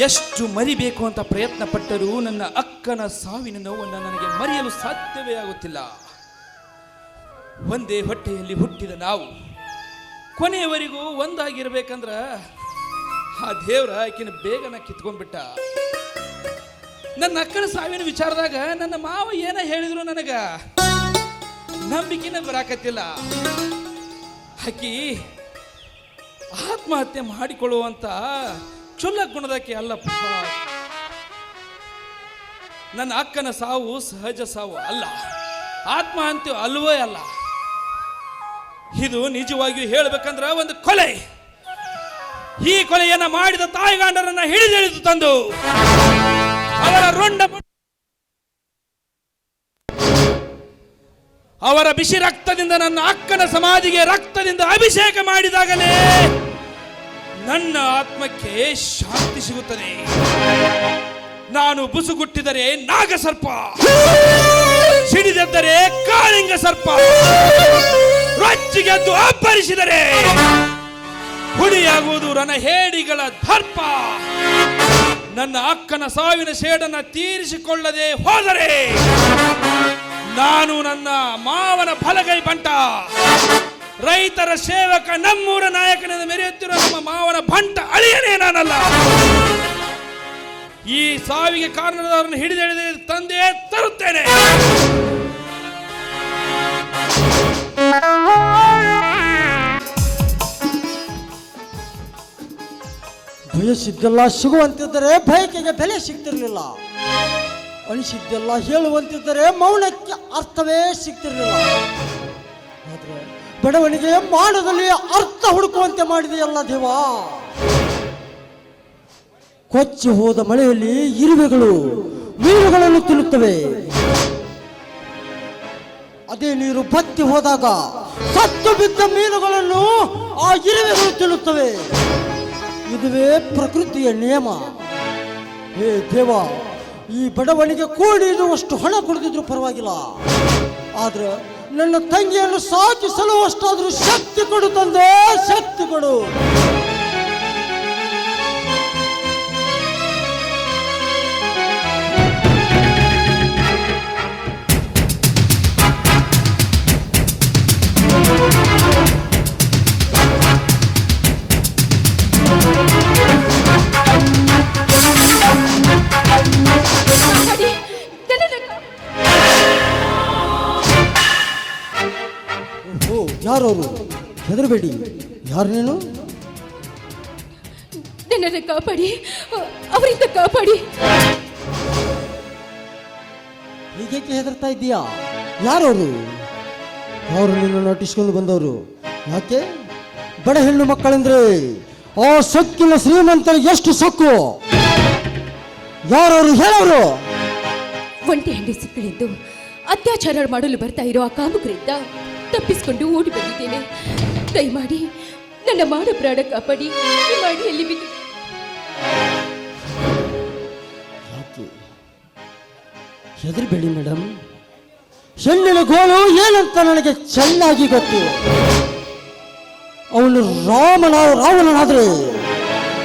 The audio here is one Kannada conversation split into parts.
ಎಷ್ಟು ಮರಿಬೇಕು ಅಂತ ಪ್ರಯತ್ನ ಪಟ್ಟರೂ ನನ್ನ ಅಕ್ಕನ ಸಾವಿನ ನೋವನ್ನು ನನಗೆ ಮರೆಯಲು ಸಾಧ್ಯವೇ ಆಗುತ್ತಿಲ್ಲ. ಒಂದೇ ಹೊಟ್ಟೆಯಲ್ಲಿ ಹುಟ್ಟಿದ ನಾವು ಕೊನೆಯವರೆಗೂ ಒಂದಾಗಿರ್ಬೇಕಂದ್ರ ಆ ದೇವ್ರ ಆಕಿನ ಬೇಗನ ಕಿತ್ಕೊಂಡ್ಬಿಟ್ಟ. ನನ್ನ ಅಕ್ಕನ ಸಾವಿನ ವಿಚಾರದಾಗ ನನ್ನ ಮಾವ ಏನ ಹೇಳಿದ್ರು ನನಗ ನಂಬಿಕೆನ ಬರಾಕತ್ತಿಲ್ಲ. ಆಕಿ ಆತ್ಮಹತ್ಯೆ ಮಾಡಿಕೊಳ್ಳುವಂತ ಚೊಲ್ಲ ಗುಣದಕ್ಕೆ ಅಲ್ಲಪ್ಪ. ನನ್ನ ಅಕ್ಕನ ಸಾವು ಸಹಜ ಸಾವು ಅಲ್ಲ, ಆತ್ಮಹತ್ಯೆ ಅಲ್ವೇ ಅಲ್ಲ. ಇದು ನಿಜವಾಗಿಯೂ ಹೇಳಬೇಕಂದ್ರ ಒಂದು ಕೊಲೆ. ಈ ಕೊಲೆಯನ್ನ ಮಾಡಿದ ತಾಯಿಗಾಂಡರನ್ನ ಹಿಡಿದೆಳೆದು ತಂದು ಅವರ ಅವರ ಬಿಸಿ ರಕ್ತದಿಂದ ನನ್ನ ಅಕ್ಕನ ಸಮಾಧಿಗೆ ರಕ್ತದಿಂದ ಅಭಿಷೇಕ ಮಾಡಿದಾಗಲೇ ನನ್ನ ಆತ್ಮಕ್ಕೆ ಶಾಂತಿ ಸಿಗುತ್ತದೆ. ನಾನು ಬುಸುಗುಟ್ಟಿದರೆ ನಾಗಸರ್ಪ, ಸಿಡಿದೆದ್ದರೆ ಕಾಳಿಂಗ ಸರ್ಪ, ರೊಚ್ಚಿಗೆದ್ದು ಅಬ್ಬರಿಸಿದರೆ ಹುಡಿಯಾಗುವುದು ರಣಹೇಡಿಗಳ ದರ್ಪ. ನನ್ನ ಅಕ್ಕನ ಸಾವಿನ ಸೇಡನ್ನ ತೀರಿಸಿಕೊಳ್ಳದೆ ಹೋದರೆ ನಾನು ನನ್ನ ಮಾವನ ಬಲಗೈ ಬಂಟ, ರೈತರ ಸೇವಕ, ನಮ್ಮೂರ ನಾಯಕನಿಂದ ಮೆರೆಯುತ್ತಿರುವ ನಮ್ಮ ಮಾವನ ಬಂಟ ಅಳಿಯನೇ ನಾನಲ್ಲ. ಈ ಸಾವಿಗೆ ಕಾರಣದವರನ್ನು ಹಿಡಿದೆಳೆದು ತಂದೆ ತರುತ್ತೇನೆ. ಬಯಸಿದ್ದೆಲ್ಲ ಸಿಗುವಂತಿದ್ದರೆ ಬಯಕೆಗೆ ಬೆಲೆ ಸಿಗ್ತಿರ್ಲಿಲ್ಲ. ಅನಿಸಿದ್ದೆಲ್ಲ ಹೇಳುವಂತಿದ್ದರೆ ಮೌನಕ್ಕೆ ಅರ್ಥವೇ ಸಿಗ್ತಿರ್ಲಿಲ್ಲ. ಆದ್ರೆ ಬಡವನಿಗೆ ಮಾಡದಲ್ಲಿ ಅರ್ಥ ಹುಡುಕುವಂತೆ ಮಾಡಿದೆಯಲ್ಲ ದೇವ. ಕೊಚ್ಚಿ ಹೋದ ಮಳೆಯಲ್ಲಿ ಇರುವೆಗಳು ಮೀನುಗಳನ್ನು ತಿನ್ನುತ್ತವೆ. ಅದೇ ನೀರು ಬತ್ತಿ ಹೋದಾಗ ಸತ್ತು ಬಿದ್ದ ಮೀನುಗಳನ್ನು ಆ ಇರುವೆಗಳು ತಿನ್ನುತ್ತವೆ. ಇದುವೇ ಪ್ರಕೃತಿಯ ನಿಯಮ. ಹೇ ದೇವ, ಈ ಬಡವನಿಗೆ ಕೂಡಿರುವಷ್ಟು ಹಣ ಕೊಡದಿದ್ರು ಪರವಾಗಿಲ್ಲ, ಆದ್ರೆ ನನ್ನ ತಂಗಿಯನ್ನು ಸಾಕಿ ಸಲುವಷ್ಟಾದ್ರೂ ಶಕ್ತಿ ಕೊಡು ತಂದೆ, ಶಕ್ತಿ ಕೊಡು. ಯಾರವರು? ಹೆದರಬೇಡಿ. ಯಾರು ನೀನು? ನನ್ನನ್ನು ಕಾಪಾಡಿ, ಅವರಿಂದ ಕಾಪಾಡಿ. ಹೀಗೇಕೆ ಹೆದರ್ತಾ ಇದ್ದೀಯಾ? ಯಾರವರು? ಅವರು ನಿನ್ನನ್ನು ನಟಿಸ್ಕೊಂಡು ಬಂದವರು. ಯಾಕೆ? ಬಡ ಹೆಣ್ಣು ಮಕ್ಕಳೆಂದ್ರೆ ಆ ಸೊಕ್ಕಿನ ಶ್ರೀಮಂತರ ಎಷ್ಟು ಸೊಕ್ಕು. ಯಾರವರು? ಹೇಳೋರು. ಒಂಟಿ ಹೆಂಡಸಿಗಳಿದ್ದು ಅತ್ಯಾಚಾರ ಮಾಡಲು ಬರ್ತಾ ಇರೋ ಆ ಕಾಮುಕರಿಂದ ತಪ್ಪಿಸಿಕೊಂಡು ಓಡಿ ಬಂದಿದ್ದೇನೆ. ದಯಮಾಡಿ ನನ್ನ ಮಾಡ ಪ್ರಾಣ ಕಾಪಾಡಿ. ಮಾಡಿಯಲ್ಲಿ ಬಿದ್ದು ಹೆದರಬೇಡಿ ಮೇಡಮ್. ಹೆಣ್ಣಿನ ಗೋಳು ಏನಂತ ನನಗೆ ಚೆನ್ನಾಗಿ ಗೊತ್ತು. ಅವನು ರಾವಣನಾದ್ರೆ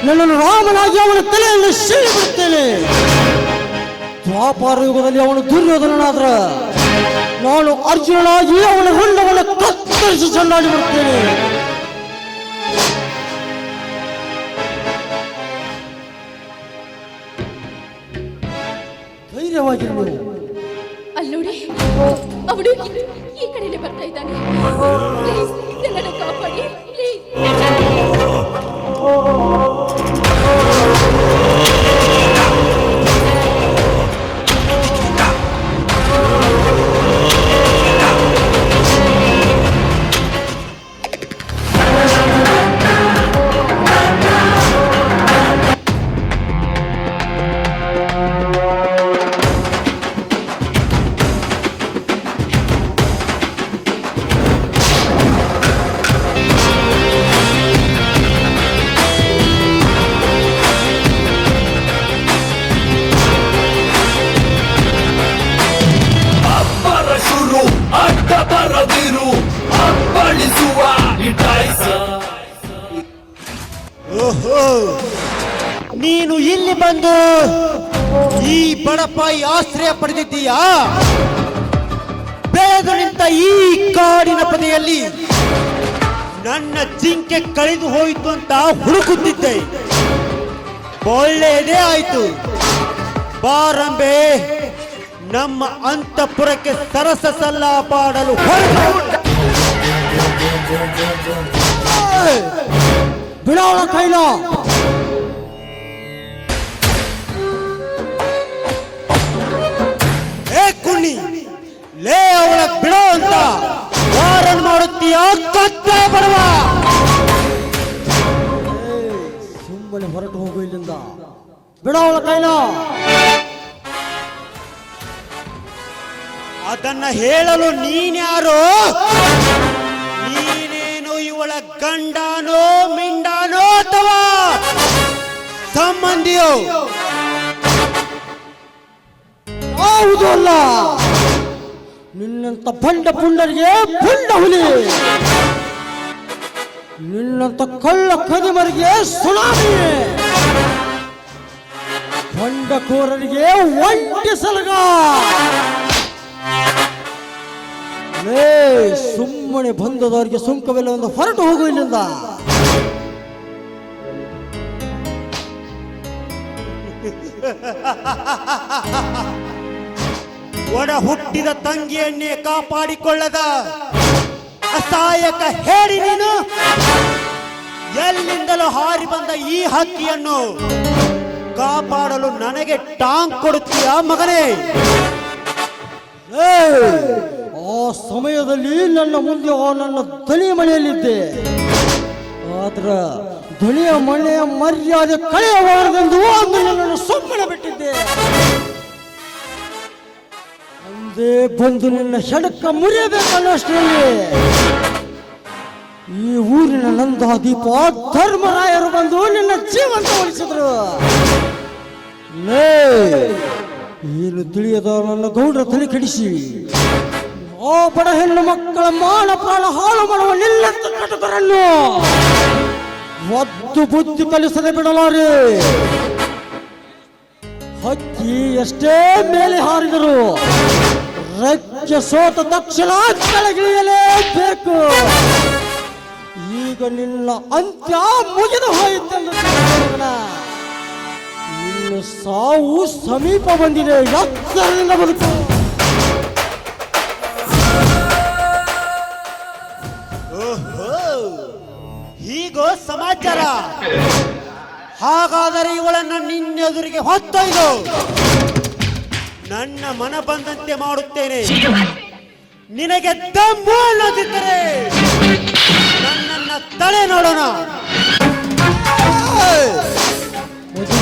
ನನ್ನನ್ನು ರಾಮನಾಗಿ ಅವನ ತಲೆಯನ್ನು ಸೀಳಿ ಬಿಡುತ್ತೇನೆ. ದ್ವಾಪಾರ ಯುಗದಲ್ಲಿ ಅವನು ದುರ್ಯೋಧನನಾದ್ರೆ ನಾನು ಅರ್ಜುನನಾಗಿ ಅವನ ಹೊಂಡವನ್ನು ಕತ್ತರಿಸಿ ಚೆನ್ನಾಗಿ ಬಿಡುತ್ತೇನೆ. ಧೈರ್ಯವಾಗಿರು. ಅಲ್ಲಿ ನೋಡಿ, ಅವನು ಈ ಕಡೆಯೇ ಬರ್ತಾ ಇದ್ದಾನೆ. ಪ್ಲೀಸ್ ನನ್ನನ್ನು ಕಾಪಾಡಿ, ಪ್ಲೀಸ್. ನೀನು ಇಲ್ಲಿ ಬಂದು ಈ ಬಡಪಾಯಿ ಆಶ್ರಯ ಪಡೆದಿದ್ದೀಯಾ? ಬೆಳೆದು ನಿಂತ ಈ ಕಾಡಿನ ಪದೆಯಲ್ಲಿ ನನ್ನ ಜಿಂಕೆ ಕಳೆದು ಹೋಯಿತು ಅಂತ ಹುಡುಕುತ್ತಿದ್ದೆ. ಒಳ್ಳೆಯದೇ ಆಯ್ತು. ಬಾರಂಬೆ, ನಮ್ಮ ಅಂತಃಪುರಕ್ಕೆ ಸರಸ ಸಲ್ಲಾಪಾಡಲು ಬಿಡೋಣ ಕೈಲ. ಏ ಕುಣ್ಣಿ, ಲೇ ಅವಳ ಬಿಡೋ ಅಂತ ವಾರನ್ ಮಾಡುತ್ತೀಯ? ಕತ್ತ ಬಡವ, ಸುಮ್ಮನೆ ಹೊರಟು ಹೋಗು ಇಲ್ಲಿಂದ. ಬಿಡೋ ಅವಳ ಕೈಲ. ಅದನ್ನ ಹೇಳಲು ನೀನ್ಯಾರೋ? ನೀನೇನು ಇವಳ ಗಂಡನೋ ಮಿಂಡಾನೋ ಅಥವಾ ಸಂಬಂಧಿಯೋ? ಹೌದು ಅಲ್ಲ, ನಿನ್ನಂತ ಬಂಡ ಪುಂಡರಿಗೆ ಪುಂಡ ಹುಲಿ, ನಿನ್ನಂತ ಕಳ್ಳ ಕದಿಮರಿಗೆ ಸುನಾಮಿ, ಬಂಡಕೋರರಿಗೆ ಒಂಟಿ ಸಲಗ. ಸುಮ್ಮನೆ ಬಂದದವರಿಗೆ ಸುಂಕವಿಲ್ಲ ಒಂದು ಹೊರಟು ಹೋಗು ಇಲ್ಲಿಂದ. ಒಡ ಹುಟ್ಟಿದ ತಂಗಿಯನ್ನೇ ಕಾಪಾಡಿಕೊಳ್ಳದ ಅಸಹಾಯಕ ಹೇಳಿ ನೀನು ಎಲ್ಲಿಂದಲೂ ಹಾರಿ ಬಂದ ಈ ಹಕ್ಕಿಯನ್ನು ಕಾಪಾಡಲು ನನಗೆ ಟಾಂಗ್ ಕೊಡುತ್ತೀಯಾ ಮಗನೇ? ಆ ಸಮಯದಲ್ಲಿ ನನ್ನ ಮುಂದೆ ನನ್ನ ಧ್ವನಿಯ ಮನೆಯಲ್ಲಿದ್ದೆ. ಆದ್ರ ಧ್ವನಿಯ ಮನೆಯ ಮರ್ಯಾದೆ ಕಳೆಯಬಾರದೆಂದು ಅಂದು ನನ್ನನ್ನು ಸುಮ್ಮನೆ ಬಿಟ್ಟಿದ್ದೆ. ಅಂದೇ ಬಂದು ನಿನ್ನ ಹೆಡಕ್ಕ ಮುರಿಯಬೇಕನ್ನಷ್ಟರಲ್ಲಿ ಈ ಊರಿನ ನಂದಾದೀಪ ಧರ್ಮರಾಯರು ಬಂದು ನಿನ್ನ ಜೀವಂತ ಉಳಿಸಿದ್ರು. ಏನು ತಿಳಿಯದ ನನ್ನ ಗೌಡ್ರ ತಲೆ ಕೆಡಿಸಿ ಆ ಬಡ ಹೆಣ್ಣು ಮಕ್ಕಳ ಮಾನ ಪ್ರಾಣ ಹಾಳು ಮಾಡುವ ನಿಲ್ಲಂತ ಕಟಕರನ್ನು ಒದ್ದು ಬುದ್ಧಿ ಕಲಿಸದೆ ಬಿಡಲಾರೆ. ಹಕ್ಕಿ ಎಷ್ಟೇ ಮೇಲೆ ಹಾರಿದರು ರೆಕ್ಕೆ ಸೋತ ತಕ್ಷಣ ಕೆಳಗಿಳಿಯಲೇಬೇಕು. ಈಗ ನಿನ್ನ ಅಂತ್ಯ ಮುಗಿದು ಹೋಯಿತೆಂದು ನಿನ್ನ ಸಾವು ಸಮೀಪ ಬಂದಿದೆ. ಎತ್ತರದಿಂದ ಬದುಕು. ಹೀಗೋ ಸಮಾಚಾರ. ಹಾಗಾದರೆ ಇವಳನ್ನು ನಿನ್ನೆದುರಿಗೆ ಹೊತ್ತೊಯ್ದು ನನ್ನ ಮನ ಬಂದಂತೆ ಮಾಡುತ್ತೇನೆ. ನಿನಗೆ ದಮ್ಮು ಅನ್ನೋದಿದ್ದರೆ ನನ್ನನ್ನ ತಲೆ ನೋಡೋಣ.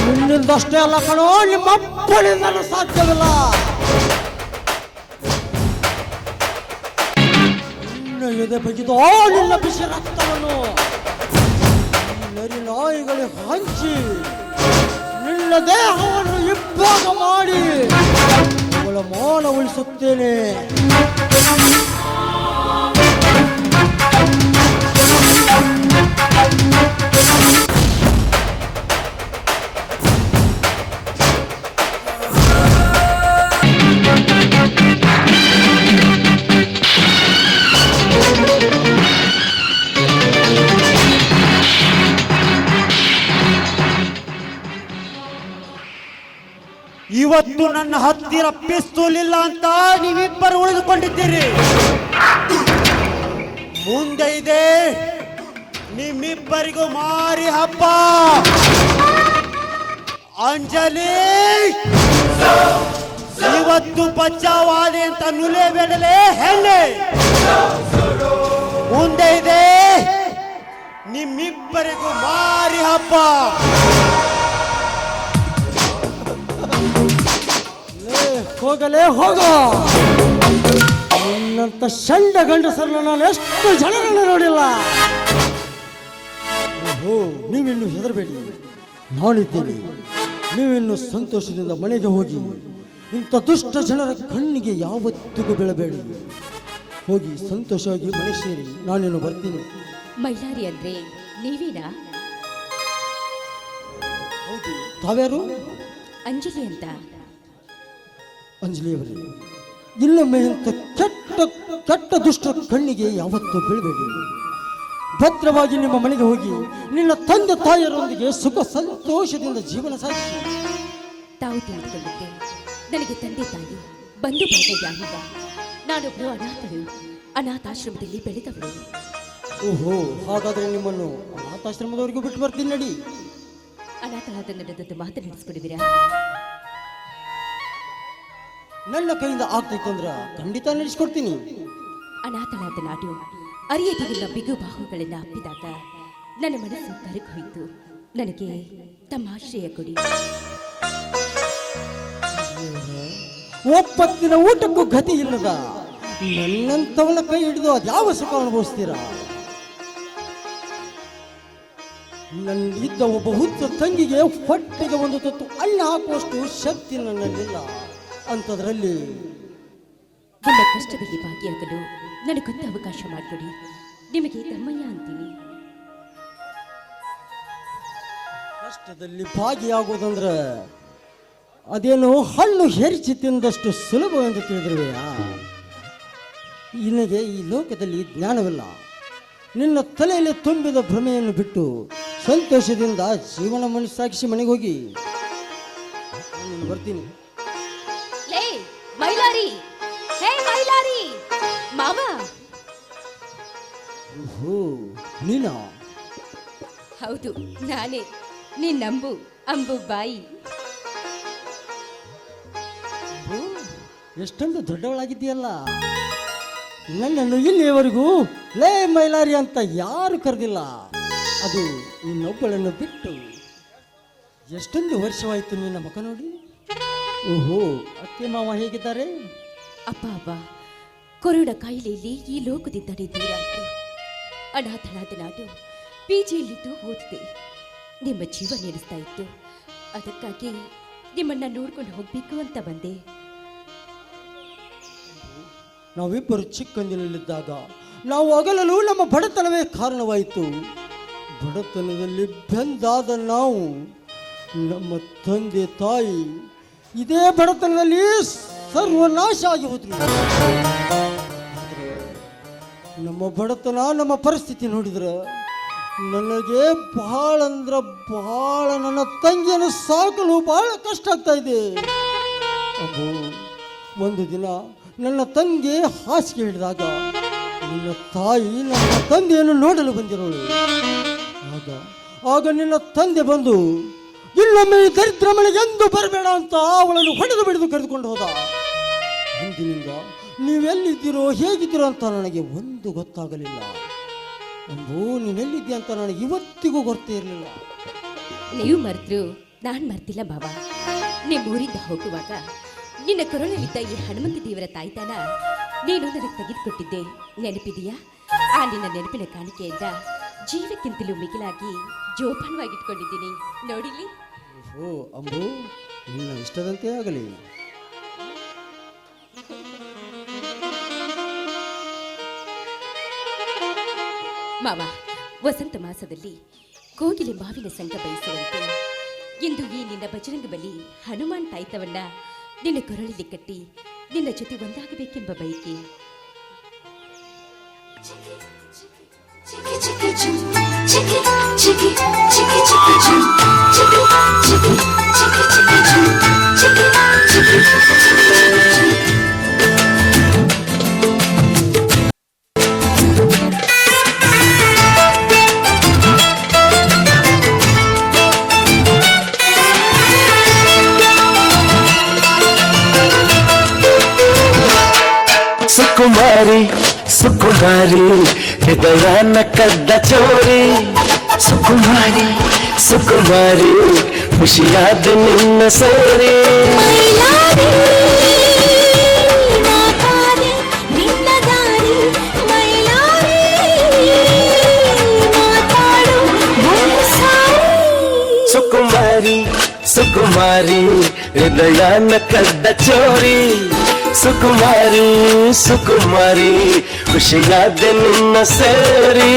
ನಿನ್ನಿಂದಷ್ಟೇ ಅಲ್ಲ ಕಣೋ, ನಿಮ್ಮ ಅಪ್ಪನಿಂದಲೂ ಸಾಧ್ಯವಿಲ್ಲ. ನಿನ್ನ ಎದೆ ಬಗೆದು ನಿನ್ನ ಬಿಸಿ ರಕ್ತವನ್ನು ನರಿ ನಾಯಿಗಳಿಗೆ ಹಂಚಿ ನಿನ್ನ ದೇಹವನ್ನು ಇಬ್ಬಾಗ ಮಾಡಿ ಅವಳ ಮಾನ ಉಳಿಸುತ್ತೇನೆ. ಇವತ್ತು ನನ್ನ ಹತ್ತಿರ ಪಿಸ್ತೂಲ್ ಇಲ್ಲ ಅಂತ ನೀವಿಬ್ಬರು ಉಳಿದುಕೊಂಡಿದ್ದೀರಿ. ಮುಂದೆ ಇದೆ ನಿಮ್ಮಿಬ್ಬರಿಗೂ ಮಾರಿ ಹಬ್ಬ. ಅಂಜಲಿ, ಇವತ್ತು ಬಚಾವಾದೆ ಅಂತ ನುಲೆ ಬೇಡಲೇ ಹೆಣ್ಣೆ. ಮುಂದೆ ಇದೆ ನಿಮ್ಮಿಬ್ಬರಿಗೂ ಮಾರಿ ಹಬ್ಬ. ಹೋಗಲೇ ಹೋಗೋ. ನಿನ್ನಂತ ಶಂಡ ಗಂಡಸರನ್ನು ನಾನು ಎಷ್ಟು ಜನರನ್ನು ನೋಡಿಲ್ಲ. ಓಹೋ, ನೀವಿನ್ನು ಹೆದರಬೇಡಿ, ನಾನಿದ್ದೇನೆ. ನೀವಿನ್ನು ಸಂತೋಷದಿಂದ ಮನೆಗೆ ಹೋಗಿ ಇಂಥ ದುಷ್ಟ ಜನರ ಕಣ್ಣಿಗೆ ಯಾವತ್ತಿಗೂ ಬೀಳಬೇಡಿ. ಹೋಗಿ ಸಂತೋಷವಾಗಿ ಮನೆ ಸೇರಿ ನಾನೇನು ಬರ್ತೀನಿ. ಮೈಲಾರಿ ಅಂದ್ರೆ ನೀವೇನಾ? ಹೌದು, ತಾವ್ಯಾರು? ಅಂಜಲಿ ಅಂತ. ಅಂಜಲಿಯವರೇ, ಇನ್ನೊಮ್ಮೆ ಇಂಥ ಕೆಟ್ಟ ಕೆಟ್ಟ ದುಷ್ಟ ಕಣ್ಣಿಗೆ ಯಾವತ್ತೂ ಬೀಳಬೇಡಿ. ಭದ್ರವಾಗಿ ನಿಮ್ಮ ಮನೆಗೆ ಹೋಗಿ ನಿನ್ನ ತಂದೆ ತಾಯಿಯರೊಂದಿಗೆ ಸುಖ ಸಂತೋಷದಿಂದ ಜೀವನ ಸಾಗಿಸಿ. ತಾವು ತಿಳಿದುಕೊಂಡಿದ್ದೆ, ನನಗೆ ತಂದೆ ತಾಯಿ ಬಂಧು ಬಳಗ ಯಾರಿಲ್ಲ. ನಾನೊಬ್ಬಳು ಅನಾಥಳು, ಅನಾಥಾಶ್ರಮದಲ್ಲಿ ಬೆಳೆದವಳು. ಓಹೋ, ಹಾಗಾದ್ರೆ ನಿಮ್ಮನ್ನು ಅನಾಥಾಶ್ರಮದವರೆಗೂ ಬಿಟ್ಟು ಬರ್ತೀನಿ ನಡಿ. ಅನಾಥಳಾದ ನನ್ನದೊಂದು ಮಾತು ನಡೆಸ್ಕೊಡುವಿರಾ? ನನ್ನ ಕೈಯಿಂದ ಆಗ್ತೈತೆ ಅಂದ್ರ ಖಂಡಿತ ನಡೆಸ್ಕೊಡ್ತೀನಿ. ಅನಾಥಳಾದ ನಾಡು ಅರಿಯದಿಲ್ಲ ಬಿಗು ಬಾಹುಗಳನ್ನ ಅಪ್ಪಿದಾಗ ನನ್ನ ಮನಸ್ಸು ಕರಗಿ ಹೋಯಿತು. ನನಗೆ ತಮ್ಮ ಆಶ್ರಯ ಕೊಡಿ. ಒಪ್ಪತ್ತಿನ ಊಟಕ್ಕೂ ಗತಿ ಇಲ್ಲದ ನನ್ನಂತವನ ಕೈ ಹಿಡಿದು ಅದ್ಯಾವ ಸುಖ ಅನುಭವಿಸ್ತೀರಾ? ನನ್ನಿದ್ದ ಒಬ್ಬ ಹುಚ್ಚ ತಂಗಿಗೆ ಹೊಟ್ಟೆಗೆ ಒಂದು ತುತ್ತು ಅನ್ನ ಹಾಕುವಷ್ಟು ಶಕ್ತಿ ನನ್ನಲ್ಲಿಲ್ಲ. ಅಂಥದ್ರಲ್ಲಿ ನಿಮ್ಮ ಕಷ್ಟದಲ್ಲಿ ಭಾಗಿಯಾಗಲು ನನಗೊಂದು ಅವಕಾಶ ಮಾಡಿಕೊಡಿ. ನಿಮಗೆ ತಮ್ಮಯ್ಯ ಅಂತೀನಿ. ಕಷ್ಟದಲ್ಲಿ ಭಾಗಿಯಾಗೋದಂದ್ರೆ ಅದೇನು ಹಣ್ಣು ಹೆರಿಚಿ ತಿಂದಷ್ಟು ಸುಲಭವೆಂದು ತಿಳಿದಿರುವೆಯಾ? ನಿನಗೆ ಈ ಲೋಕದಲ್ಲಿ ಜ್ಞಾನವಿಲ್ಲ. ನಿನ್ನ ತಲೆಯಲ್ಲಿ ತುಂಬಿದ ಭ್ರಮೆಯನ್ನು ಬಿಟ್ಟು ಸಂತೋಷದಿಂದ ಜೀವನ ಸಾಗಿಸಿ ಮನೆಗೆ ಹೋಗಿ. ನಾನು ಬರ್ತೀನಿ. ಲೇ ಮೈಲಾರಿ, ಹೇ ಮೈಲಾರಿ ಮಾವ. ಓಹೋ, ನೀನಾ? ಹೌದು, ನಾನೇ. ನೀನ್ ನಂಬು ಅಂಬು ಬಾಯಿ. ಎಷ್ಟೊಂದು ದೊಡ್ಡವಳಾಗಿದ್ದೀಯಲ್ಲ. ನನ್ನನ್ನು ಇಲ್ಲಿಯವರೆಗೂ ಲೇ ಮೈಲಾರಿ ಅಂತ ಯಾರು ಕರೆದಿಲ್ಲ. ಅದು ನಿನ್ನೊಬ್ಬಳನ್ನು ಬಿಟ್ಟು ಎಷ್ಟೊಂದು ವರ್ಷವಾಯಿತು ನಿನ್ನ ಮುಖ ನೋಡಿ. ಓಹೋ, ಅತ್ತೆ ಮಾವ ಹೇಗಿದ್ದಾರೆ? ಅಪ್ಪ ಅಪ್ಪ ಕೊರೋನಾ ಕಾಯಿಲೆಯಲ್ಲಿ ಈ ಲೋಕದಿಂದಲೇ ದೂರ ಆಯಿತು. ಅನಾಥಳಾದ ನಾಡು ಪಿಜಿಯಲ್ಲಿದ್ದು ಓದಿದೆ. ನಿಮ್ಮ ಜೀವ ನಡೆಸ್ತಾ ಇತ್ತು. ಅದಕ್ಕಾಗಿ ನಿಮ್ಮನ್ನ ನೋಡ್ಕೊಂಡು ಹೋಗ್ಬೇಕು ಅಂತ ಬಂದೆ. ನಾವಿಬ್ಬರು ಚಿಕ್ಕಂದಿನಲ್ಲಿದ್ದಾಗ ನಾವು ಅಗಲಲು ನಮ್ಮ ಬಡತನವೇ ಕಾರಣವಾಯಿತು. ಬಡತನದಲ್ಲಿ ಬೆಂದಾದ ನಾವು, ನಮ್ಮ ತಂದೆ ತಾಯಿ ಇದೇ ಬಡತನದಲ್ಲಿ ಸರ್ವನಾಶ ಆಗಿ ಹೋದ್ರು. ನಮ್ಮ ಬಡತನ, ನಮ್ಮ ಪರಿಸ್ಥಿತಿ ನೋಡಿದ್ರೆ ನನಗೆ ಬಹಳ ಅಂದ್ರೆ ಬಹಳ ನನ್ನ ತಂಗಿಯನ್ನು ಸಾಕಲು ಬಹಳ ಕಷ್ಟ ಆಗ್ತಾ ಇದೆ. ಅಬ್ಬೋ, ಒಂದು ದಿನ ನನ್ನ ತಂಗಿ ಹಾಸಿಗೆ ಹಿಡಿದಾಗ ನಿನ್ನ ತಾಯಿ ನನ್ನ ತಂದೆಯನ್ನು ನೋಡಲು ಬಂದಿರೋಳು. ಆಗ ನಿನ್ನ ತಂದೆ ಬಂದು ಇನ್ನೊಮ್ಮೆ ಈ ದರಿದ್ರ ಮನೆಗೆ ಎಂದು ಬರಬೇಡ ಅಂತ ಅವಳನ್ನು ಹೊಡೆದು ಬಿಡಿದು ಕರೆದುಕೊಂಡು ಹೋದ. ಅಂದಿನಿಂದ ನೀವೆಲ್ಲಿದ್ದೀರೋ ಹೇಗಿದ್ದೀರೋ ಅಂತ ನನಗೆ ಒಂದು ಗೊತ್ತಾಗಲಿಲ್ಲ. ಅಂಬು, ನೀನೆಲ್ಲಿದ್ದೀಯ ಅಂತ ನನಗೆ ಇವತ್ತಿಗೂ ಗೊತ್ತೇ ಇರಲಿಲ್ಲ. ನೀವು ಮರೆತರು ನಾನು ಮರ್ತಿಲ್ಲ ಬಾಬಾ. ನಿಮ್ಮ ಊರಿಂದ ಹೋಗುವಾಗ ನಿನ್ನ ಕೊರಳಲ್ಲಿದ್ದ ಈ ಹನುಮಂತ ದೇವರ ತಾಯ್ತಾನ ನೀನು ನನಗೆ ತೆಗೆದುಕೊಟ್ಟಿದ್ದೆ, ನೆನಪಿದೆಯಾ? ಆ ನಿನ್ನ ನೆನಪಿನ ಕಾಣಿಕೆಯಿಂದ ಜೀವಕ್ಕಿಂತಲೂ ಮಿಗಿಲಾಗಿ ಜೋಪಾನವಾಗಿಟ್ಕೊಂಡಿದ್ದೀನಿ. ನೋಡಿಲಿ. ಓ ಅಂಬು, ನಿನ್ನ ಇಷ್ಟದಂತೆ ಆಗಲಿ. ಮಾವ, ವಸಂತ ಮಾಸದಲ್ಲಿ ಕೋಗಿಲೆ ಮಾವಿನ ಸಂಘ ಬಯಸುವಂತೆ ಇಂದು ಈ ನಿನ್ನ ಬಜರಂಗ ಬಲಿ ಹನುಮಾನ್ ತಾಯ್ತವನ್ನ ನಿನ್ನ ಕೊರಳಲ್ಲಿ ಕಟ್ಟಿ ನಿನ್ನ ಜೊತೆ ಒಂದಾಗಬೇಕೆಂಬ ಬಯಕೆ. ಸುಕುಮಾರಿ ಸುಕುಮಾರಿ ಹೃದಯನ ಕದ್ದ ಚೋರಿ. ಸುಕುಮಾರಿ ಸುಕುಮಾರಿ ಖುಷಿಯಾದ ನಿನ್ನ ಸೇರಿ. ಸುಕುಮಾರಿ ಸುಕುಮಾರಿ ಹೃದಯನ ಕದ್ದ ಚೋರಿ. ಸುಕುಮಾರಿ ಸುಕುಮಾರಿ ಖುಷಿಯಾದ ನಿನ್ನ ಸೇರಿ.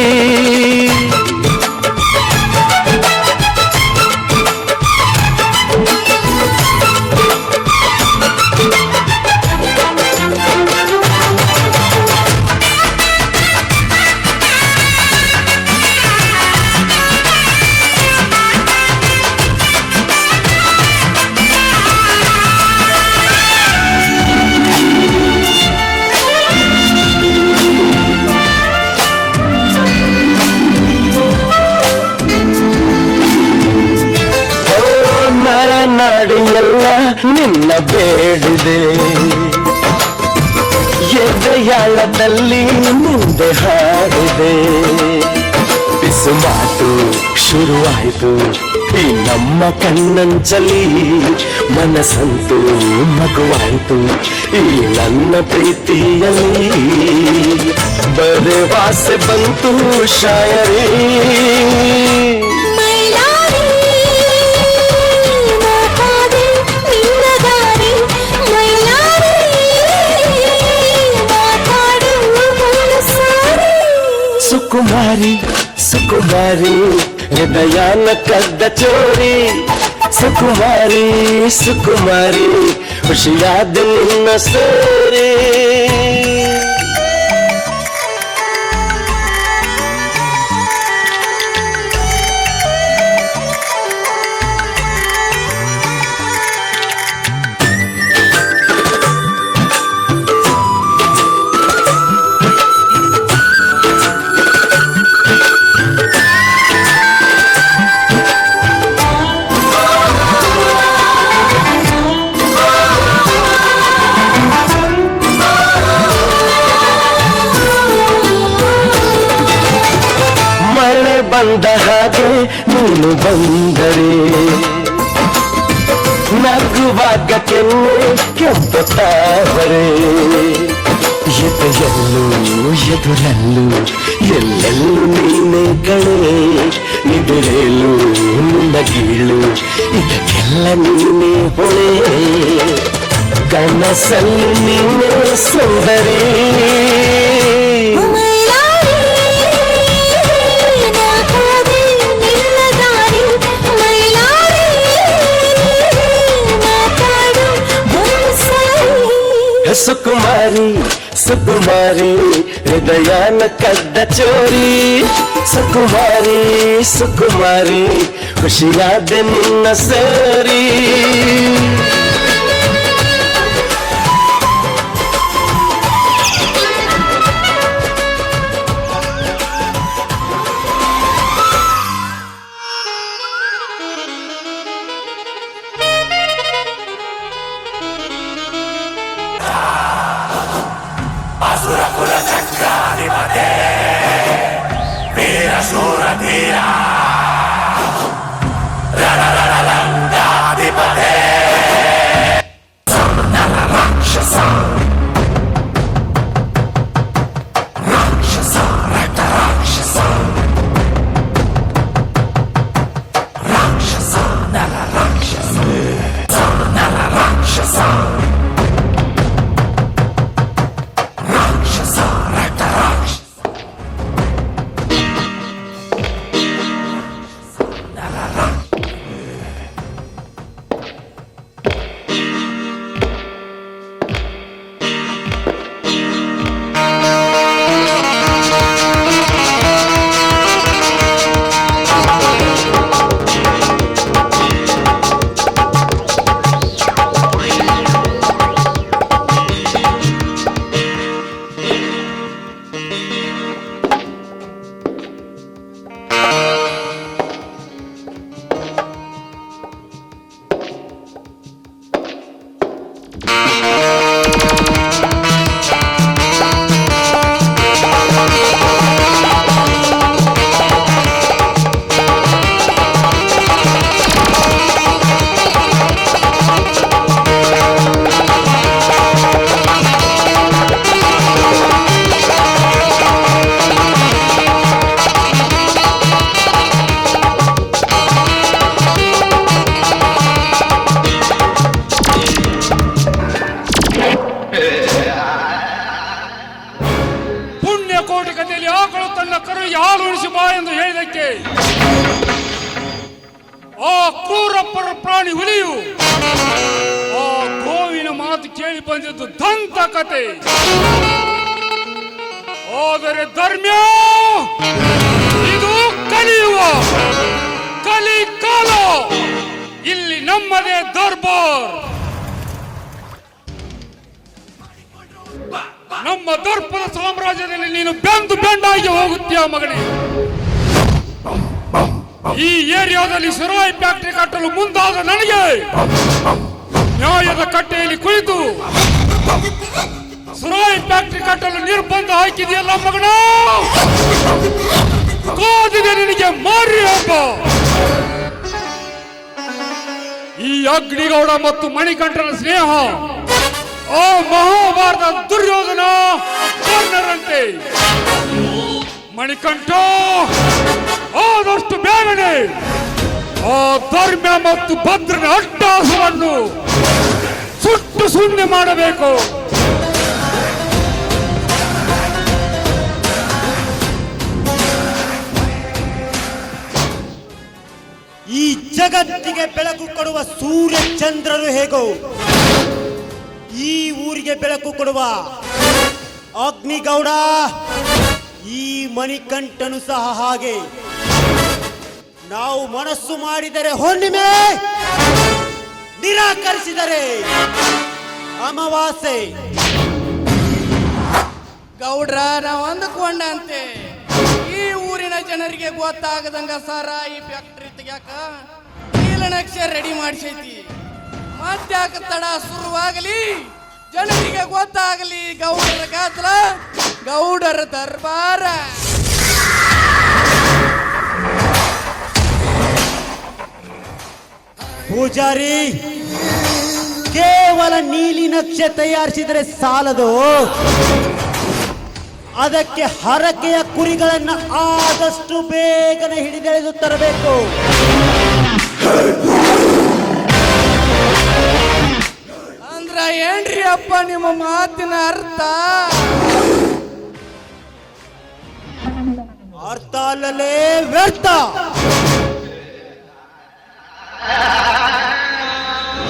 ಎಲ್ಲ ನಿನ್ನ ಬೇಡಿದೆ, ಎದೆಯಾಳದಲ್ಲಿ ಮುಂದೆ ಹಾಡಿದೆ. ಬಿಸು ಮಾತು ಶುರುವಾಯಿತು ಈ ನಮ್ಮ ಕಣ್ಣಂಚಲಿ, ಮನಸ್ಸಂತೂ ಮಗುವಾಯಿತು ಈ ನನ್ನ ಪ್ರೀತಿಯಲ್ಲಿ. ಬರೆವಾಸೆ ಬಂತು ಶಾಯರಿ, ಸುಕುಮಾರಿ ಸುಕುಮಾರಿ ಹೃದಯಾನ ಕದ್ದ ಚೋರಿ. ಸುಕುಮಾರಿ ಸುಕುಮಾರಿ ಖುಷಿಯಾದ ನಿನ್ನ ಸೇರಿ. ಬಂದ ಹಾಗೆ ನೀನು ಬಂದರೆ, ನಗುವಾಗ ಕೆಂಪುತ್ತಾವರೆ. ಎದೆಯಲ್ಲೂ ಎದುರಲ್ಲೂ ಎಲ್ಲೆಲ್ಲೂ ನೀನೆ ಕಣೆ. ನಿದಿರೇಲು ನಿನ್ನಗೀಳು ಇದಕ್ಕೆಲ್ಲ ನೀನೆ ಹೊಣೆ. ಕನಸಲ್ಲಿ ನೀನೆ ಸುಂದರಿ, ಸುಕುಮಾರಿ ಸುಕುಮಾರಿ ಹೃದಯಾನ ಕದ್ದ ಚೋರಿ. ಸುಕುಮಾರಿ ಸುಕುಮಾರಿ ಖುಷಿಯಾದ ನಿನ್ನ ಸೇರಿ. ಆ ಕ್ರೂರಪ್ಪರ ಪ್ರಾಣಿ ಹುಲಿಯು ಆ ಗೋವಿನ ಮಾತು ಕೇಳಿ ಬಂದಿದ್ದು ದಂತ ಕತೆ. ಆದರೆ ಧರ್ಮ್ಯ ಇದು ಕಲಿಯುವ ಕಲಿಕಾಲ. ಇಲ್ಲಿ ನಮ್ಮದೇ ದರ್ಬಾರ್. ನಮ್ಮ ದರ್ಪದ ಸಾಮ್ರಾಜ್ಯದಲ್ಲಿ ನೀನು ಬೆಂದು ಬೆಂಡಾಗಿ ಹೋಗುತ್ತೀಯ ಮಗನೇ. ಈ ಏರಿಯಾದಲ್ಲಿ ಸಿರಾಯಿ ಫ್ಯಾಕ್ಟರಿ ಕಟ್ಟಲು ಮುಂದಾದ ನನಗೆ ನ್ಯಾಯದ ಕಟ್ಟೆಯಲ್ಲಿ ಕುಳಿತು ಸುರಾಯಿ ಫ್ಯಾಕ್ಟರಿ ಕಟ್ಟಲು ನಿರ್ಬಂಧ ಹಾಕಿದೆಯಲ್ಲ ಮಗನ, ಕಾದಿದೆ ನಿನಗೆ ಮಾರಿ ಹಬ್ಬ. ಈ ಅಗ್ನಿಗೌಡ ಮತ್ತು ಮಣಿಕಂಠನ ಸ್ನೇಹ ಆ ಮಹಾಭಾರತ ದುರ್ಯೋಧನ ಕರ್ಣರಂತೆ. ಮಣಿಕಂಠ, ಆದಷ್ಟು ಬೇಗನೆ ಆ ಧರ್ಮ ಮತ್ತು ಭದ್ರನ ಅಟ್ಟಹಾಸವನ್ನು ಸುಟ್ಟು ಶೂನ್ಯ ಮಾಡಬೇಕು. ಈ ಜಗತ್ತಿಗೆ ಬೆಳಕು ಕೊಡುವ ಸೂರ್ಯ ಚಂದ್ರರು ಹೇಗೋ, ಈ ಊರಿಗೆ ಬೆಳಕು ಕೊಡುವ ಅಗ್ನಿಗೌಡ, ಈ ಮಣಿಕಂಠನು ಸಹ ಹಾಗೆ. ನಾವು ಮನಸ್ಸು ಮಾಡಿದರೆ ಹುಣ್ಣಿಮೆ, ನಿರಾಕರಿಸಿದರೆ ಅಮಾವಾಸ್ಯೆ. ಗೌಡ್ರ, ನಾವು ಅಂದುಕೊಂಡಂತೆ ಈ ಊರಿನ ಜನರಿಗೆ ಗೊತ್ತಾಗದಂಗ ಸಾರಾಯಿ ಫ್ಯಾಕ್ಟರಿ ತೆಗ್ಯಾಕ ನೀಲನಕ್ಷೆ ರೆಡಿ ಮಾಡಿಸೈತಿ. ಮತ್ತ್ಯಾಕ ತಡ, ಶುರುವಾಗಲಿ, ಜನರಿಗೆ ಗೊತ್ತಾಗಲಿ ಗೌಡರ ಗಾತ್ರ, ಗೌಡರ ದರ್ಬಾರ. ಪೂಜಾರಿ, ಕೇವಲ ನೀಲಿ ನಕ್ಷೆ ತಯಾರಿಸಿದರೆ ಸಾಲದು, ಅದಕ್ಕೆ ಹರಕೆಯ ಕುರಿಗಳನ್ನ ಆದಷ್ಟು ಬೇಗನೆ ಹಿಡಿದೆಳೆದು ತರಬೇಕು. ಅಂದ್ರ ಏನ್ರಿ ಅಪ್ಪ ನಿಮ್ಮ ಮಾತಿನ ಅರ್ಥ? ಅರ್ಥ ಅಲ್ಲಲೇ ವ್ಯರ್ಥ.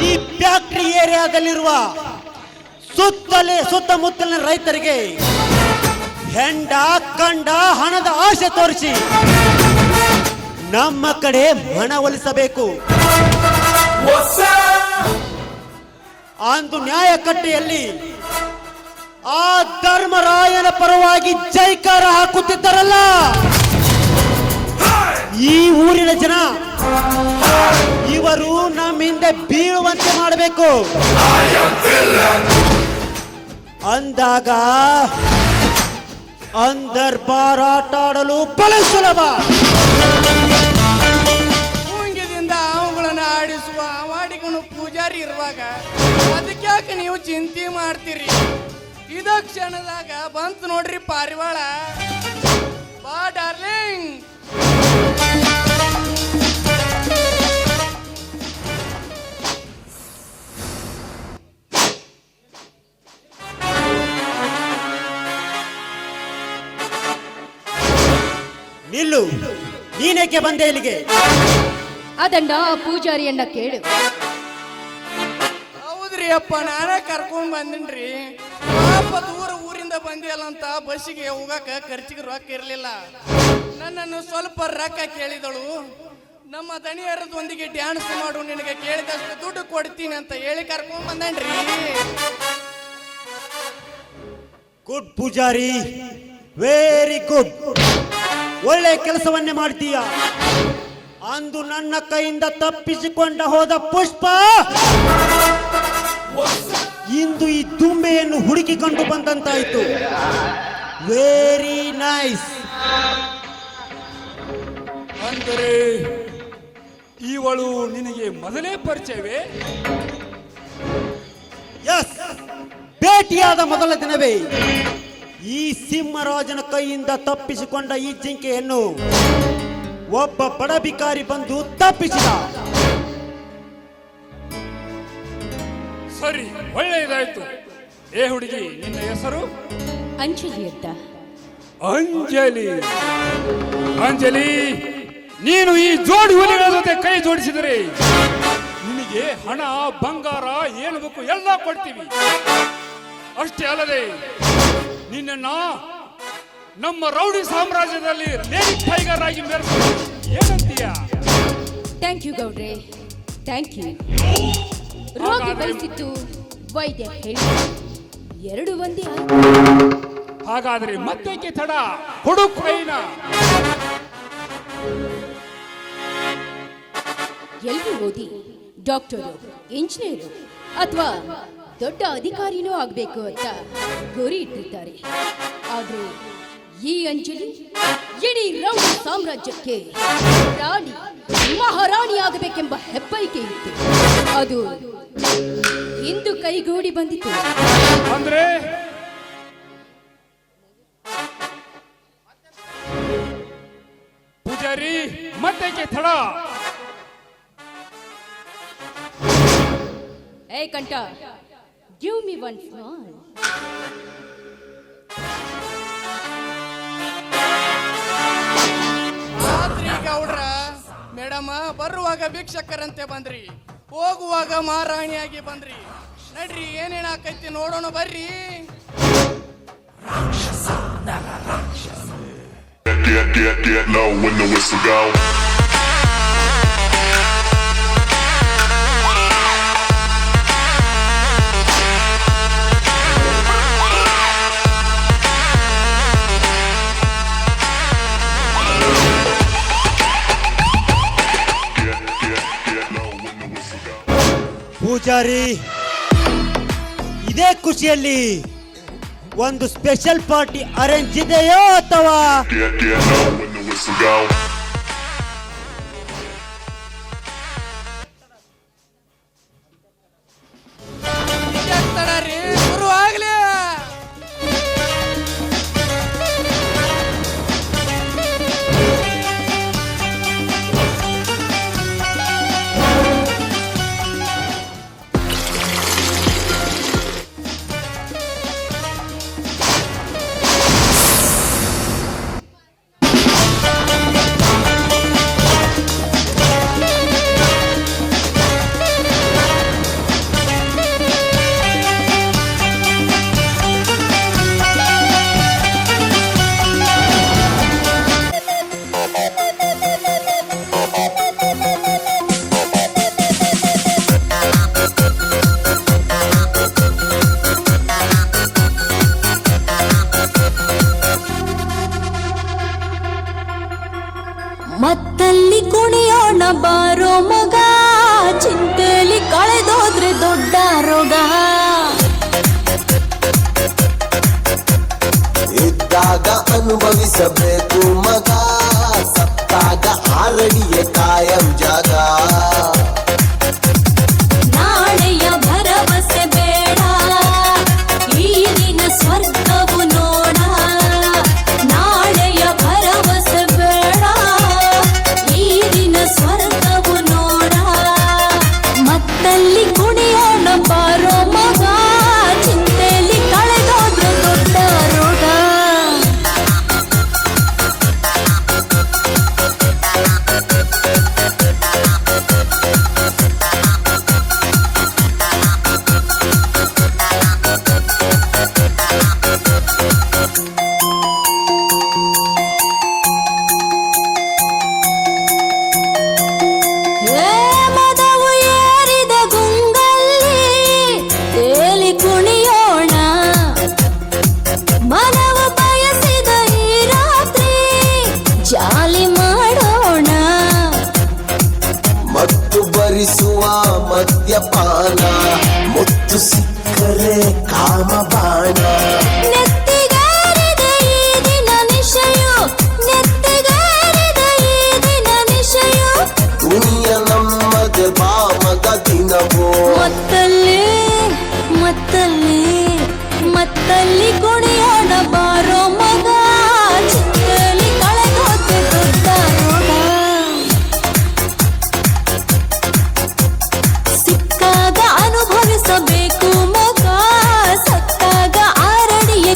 ಈ ಫ್ಯಾಕ್ಟರಿ ಏರಿಯಾದಲ್ಲಿರುವ ಸುತ್ತಮುತ್ತಲಿನ ರೈತರಿಗೆ ಹೆಂಡ ಕಂಡ ಹಣದ ಆಸೆ ತೋರಿಸಿ ನಮ್ಮ ಕಡೆ ಮನವೊಲಿಸಬೇಕು. ಅಂದು ನ್ಯಾಯಕಟ್ಟೆಯಲ್ಲಿ ಆ ಧರ್ಮರಾಯನ ಪರವಾಗಿ ಜೈಕಾರ ಹಾಕುತ್ತಿದ್ದರಲ್ಲ, ಈ ಊರಿನ ಜನ ಇವರು ನಮ್ಮ ಹಿಂದೆ ಬೀಳುವಂತೆ ಮಾಡಬೇಕು. ಅಂದಾಗ ಅಂದರ್ಬಾರ್ ಆಟ ಆಡಲು ಬಹಳ ಸುಲಭ. ಮುಂಗಿದಿಂದ ಅವುಗಳನ್ನ ಆಡಿಸುವ ಅವಾಡಿಗನು ಪೂಜಾರಿ ಇರುವಾಗ ಅದಕ್ಯಾಕೆ ನೀವು ಚಿಂತೆ ಮಾಡ್ತೀರಿ? ಇದ ಕ್ಷಣದಾಗ ಬಂತು ನೋಡ್ರಿ ಪಾರಿವಾಳ. ಬಾ ಡಾರ್ಲಿಂಗ್. ನಿಲ್ಲು, ನೀನೇಕೆ ಬಂದೆ ಇಲ್ಲಿಗೆ? ಅದನ್ನ ಆ ಪೂಜಾರಿಯನ್ನ ಕೇಳು. ಹೌದ್ರಿ ಅಪ್ಪ, ನಾನೇ ಕರ್ಕೊಂಡ್ ಬಂದಿನ್ರಿ. ಪಾಪ ದೂರ ಊರಿಂದ ಬಂದಿಯಲ್ಲ ಅಂತ ಬಸ್ಸಿಗೆ ಹೋಗಾಕ ಖರ್ಚಿಗೆ ರೊಕ್ಕ ಇರ್ಲಿಲ್ಲ. ನನ್ನನ್ನು ಸ್ವಲ್ಪ ರೊಕ್ಕ ಕೇಳಿದಳು. ನಮ್ಮ ದಣಿಯರದೊಂದಿಗೆ ಡ್ಯಾನ್ಸ್ ಮಾಡು, ನಿನಗೆ ಕೇಳಿದಷ್ಟು ದುಡ್ಡು ಕೊಡ್ತೀನಿ ಅಂತ ಹೇಳಿ ಕರ್ಕೊಂಡ್ ಬಂದನ್ರಿ. ಗುಡ್ ಪೂಜಾರಿ, ವೆರಿ ಗುಡ್. ಒಳ್ಳೆ ಕೆಲಸವನ್ನೇ ಮಾಡ್ತೀಯ. ಅಂದು ನನ್ನ ಕೈಯಿಂದ ತಪ್ಪಿಸಿಕೊಂಡ ಹೋದ ಪುಷ್ಪ ಇಂದು ಈ ದುಂಬೆಯನ್ನು ಹುಡುಕಿಕೊಂಡು ಬಂದಂತಾಯ್ತು. Very nice. ಅಂದರೆ ಇವಳು ನಿನಗೆ ಮೊದಲೇ ಪರಿಚಯವೇ? ಎಸ್, ಭೇಟಿಯಾದ ಮೊದಲ ದಿನವೇ ಈ ಸಿಂಹರಾಜನ ಕೈಯಿಂದ ತಪ್ಪಿಸಿಕೊಂಡ ಈ ಜಿಂಕೆಯನ್ನು ಒಬ್ಬ ಬಡ ಬಿಕಾರಿ ಬಂದು ತಪ್ಪಿಸಿದ. ಸರಿ, ಒಳ್ಳೆಯದಾಯ್ತು. ಏ ಹುಡುಗಿ, ನಿನ್ನ ಹೆಸರು? ಅಂಜಲಿ ಅಂತ. ಅಂಜಲಿ. ಅಂಜಲಿ, ನೀನು ಈ ಜೋಡಿ ಹುಲಿಗಳ ಜೊತೆ ಕೈ ಜೋಡಿಸಿದರೆ ನಿನಗೆ ಹಣ, ಬಂಗಾರ ಏನು ಬೇಕು ಎಲ್ಲ ಕೊಡ್ತೀವಿ. ಅಷ್ಟೇ ಅಲ್ಲದೆ ನಿನ್ನ ನಮ್ಮ ರೌಡಿ ಸಾಮ್ರಾಜ್ಯದಲ್ಲಿ ಲೇಡಿ ಟೈಗರ್ ಆಗಿ ಮೆರೆಸಲು ಏನಂತೀಯ? ಥ್ಯಾಂಕ್ ಯು ಗೌಡ್ರೆ, ಥ್ಯಾಂಕ್ ಯು. ರೋಗಿ ಬಯಸಿದ್ದು ವೈದ್ಯ ಹೇಳಿ ಎರಡು ಒಂದೇ ಆಯ್ತು. ಹಾಗಾದ್ರೆ ಮತ್ತೇಕೆ ತಡ? ಹುಡುಕ್ರೈನ ಎಲ್ರೂ ಓದಿ ಡಾಕ್ಟರು, ಇಂಜಿನಿಯರು, ಅಥವಾ ದೊಡ್ಡ ಅಧಿಕಾರಿನೂ ಆಗ್ಬೇಕು ಅಂತ ಗುರಿ ಇಟ್ಟಿರ್ತಾರೆ. ಆದ್ರೆ ಈ ಅಂಜಲಿ ಇಡೀ ರೌಂಡ್ ಸಾಮ್ರಾಜ್ಯಕ್ಕೆ ರಾಣಿ ಮಹಾರಾಣಿ ಆಗಬೇಕೆಂಬ ಹೆಬ್ಬಯಕೆ ಇತ್ತು. ಅದು ಇಂದು ಕೈಗೂಡಿ ಬಂದಿತು. ಅಂದ್ರೆ ಪೂಜಾರಿ ಮತ್ತೆ ತಡ. ಏ ಕಂಠ, ಗಿವ್ ಮಿ ಒನ್ ಸ್ಮಾಲ್. ಆದ್ರಿ ಗೌಡ್ರ ಮೇಡಮ ಬರುವಾಗ ಭಿಕ್ಷಕರಂತೆ ಬಂದ್ರಿ, ಹೋಗುವಾಗ ಮಹಾರಾಣಿಯಾಗಿ ಬಂದ್ರಿ. ನಡ್ರಿ ಏನೇನಾಕೈತಿ ನೋಡೋಣ ಬರ್ರಿ. Get low when the whistle go. Get low when the whistle go. Poojary, ಇದೇ ಖುಷಿಯಲ್ಲಿ ಒಂದು ಸ್ಪೆಷಲ್ ಪಾರ್ಟಿ ಅರೇಂಜ್ ಇದೆಯೋ ಅಥವಾ Get low when the whistle go. ಇದ್ಯಾಕ್ ತಡ ರೀ, ಶುರು ಆಗ್ಲಿ. ಮತ್ತಲ್ಲಿ ಕುಣಿಯೋಣ ಬಾರೋ ಮಗ, ಚಿಂತೆಲಿ ಕಳೆದೋದ್ರೆ ದೊಡ್ಡ ರೋಗ. ಇದ್ದಾಗ ಅನುಭವಿಸಬೇಕು ಮಗ, ಸತ್ತಾಗ ಆರಡಿಯ ಕಾಯಂ ಜಾಗ. ನಾಳೆಯ ಭರವಸೆ ಬೇಡ, ಈಗಿನ ಸ್ವರ್ಗವು ನೋಡ. ನಾಳೆಯ ಭರವಸೆ ಬೇಡ, ಈಗಿನ ಸ್ವರ್ಗವು ನೋಡ. ಮತ್ತಲ್ಲಿ ಕುಣಿಯೋಣ ಬಾರೋ ಮಗ, ಚಿಂತೆಲಿ ಕಳೆದೋದ್ರೆ ದೊಡ್ಡ ರೋಗ. ಮದವು ಏರಿದ ಗುಂಗಲ್ಲಿ ತೇಲಿ ಕುಣಿಯೋಣ, ಮನವು ಬಯಸಿದ ಈ ರಾತ್ರಿ ಜಾಲಿ ಮಾಡೋಣ. ಮತ್ತು ಭರಿಸುವ ಮದ್ಯಪಾನ, ಮುತ್ತು ಸಿಕ್ಕರೆ ಕಾಮಬಾಣ. ನೆತ್ತಿಗೇರಿದ ಈ ದಿನ ನಿಶೆಯು, ನೆತ್ತಿಗೇರಿದ ಈ ದಿನ ನಿಶೆಯು. ದುನಿಯ ನಮ್ಮದೆ ಬಾಮಗ ದಿನವೋ. ಮತ್ತಲ್ಲಿ ಮತ್ತಲ್ಲಿ ಮತ್ತಲ್ಲಿ ಕುಣಿಯೋಣ ಬಾರೋ ಮಗ, ಚಿಂತೆಲಿ ಕಳೆದೋದ್ರೆ ದೊಡ್ಡ ರೋಗ. ಸಿಕ್ಕಾಗ ಅನುಭವಿಸಬೇಕು ಮಗ, ಸತ್ತಾಗ ಆರಡಿಯ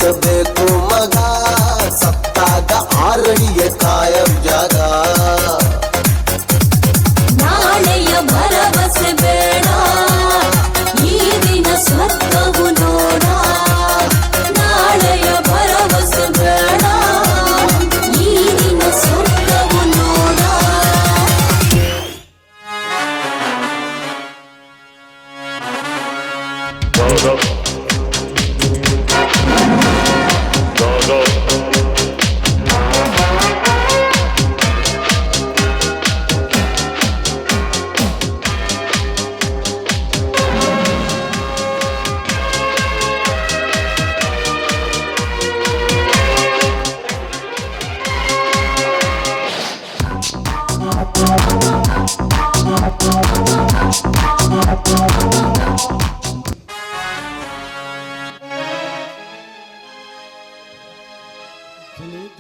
ಉಳಿಸಬೇಕು ಮಗ, ಸತ್ತಾಗ ಆರಡಿಯ ಕಾಯಂ ಜಾಗ. ನಾಳೆಯ ಭರವಸೆ ಬೇಡ, ಈ ದಿನ ಸ್ವರ್ಗವು ನೋಡ. ನಾಳೆಯ ಭರವಸೆ ಬೇಡ, ಈ ದಿನ ಸ್ವರ್ಗವು ನೋಡ. Gaga. Gaga.